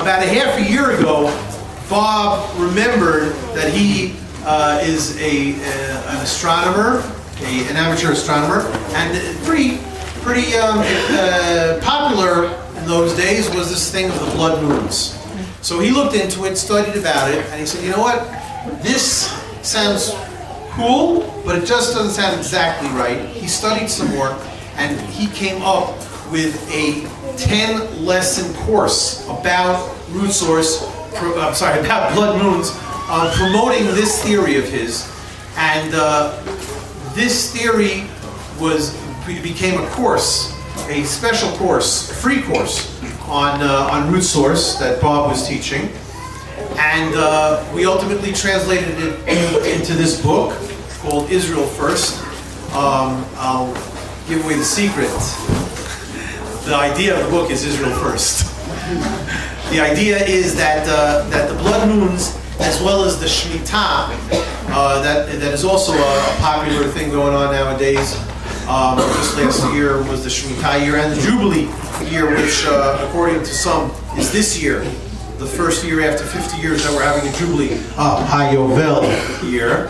about a half a year ago, Bob remembered that he is an astronomer, an amateur astronomer, and pretty popular in those days was this thing of the blood moons. So he looked into it, studied about it, and he said, you know what, this sounds cool, but it just doesn't sound exactly right. He studied some more, and he came up with a 10-lesson course about about blood moons, promoting this theory of his. And this theory became a course, a special course, a free course on root source that Bob was teaching. And we ultimately translated it into this book called Israel First. I'll give away the secret. The idea of the book is Israel First. The idea is that the blood moons, as well as the Shemitah, that is also a popular thing going on nowadays. Just last year was the Shemitah year, and the Jubilee year, which according to some is this year, the first year after 50 years that we're having a Jubilee, Hayovel year.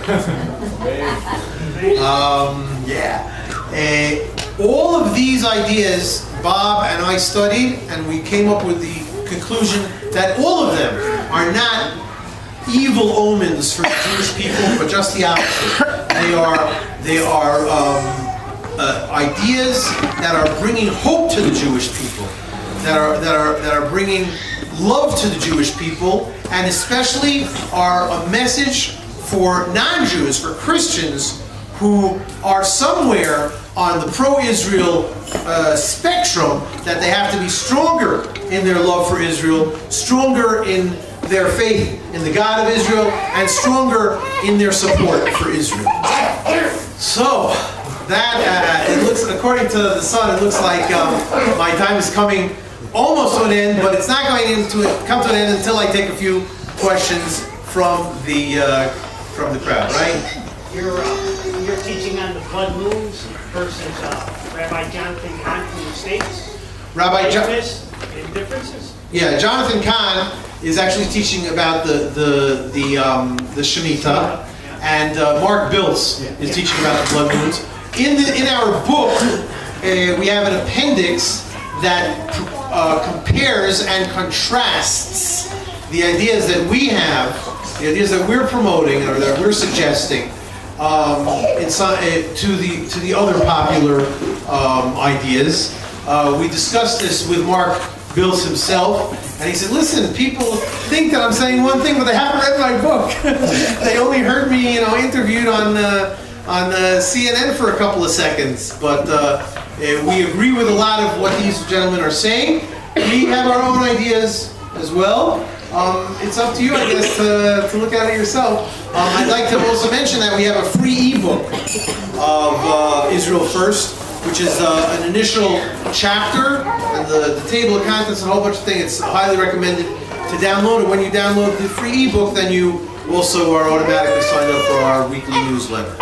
All of these ideas Bob and I studied, and we came up with the conclusion that all of them are not evil omens for the Jewish people, but just the opposite. They are ideas that are bringing hope to the Jewish people, that are bringing love to the Jewish people, and especially are a message for non-Jews, for Christians who are somewhere on the pro-Israel spectrum, that they have to be stronger in their love for Israel, stronger in their faith in the God of Israel, and stronger in their support for Israel. So, that, it looks, according to the sun, it looks like my time is coming almost to an end, but it's not going to come to an end until I take a few questions from the crowd, right? You're teaching on the blood moons versus Rabbi Jonathan Kahn from the States. Rabbi Differences? Yeah, Jonathan Kahn is actually teaching about the Shemitah, and Mark Biltz is teaching about the blood moons. In our book, we have an appendix that compares and contrasts the ideas that we have, the ideas that we're promoting or that we're suggesting, to the other popular ideas. We discussed this with Mark Biltz himself, and he said, listen, people think that I'm saying one thing, but they haven't read my book. They only heard me, interviewed on CNN for a couple of seconds, but we agree with a lot of what these gentlemen are saying. We have our own ideas as well. It's up to you, I guess, to look at it yourself. I'd like to also mention that we have a free ebook of Israel First, which is an initial chapter, and the table of contents and a whole bunch of things. It's highly recommended to download it. When you download the free ebook, then you also are automatically signed up for our weekly newsletter.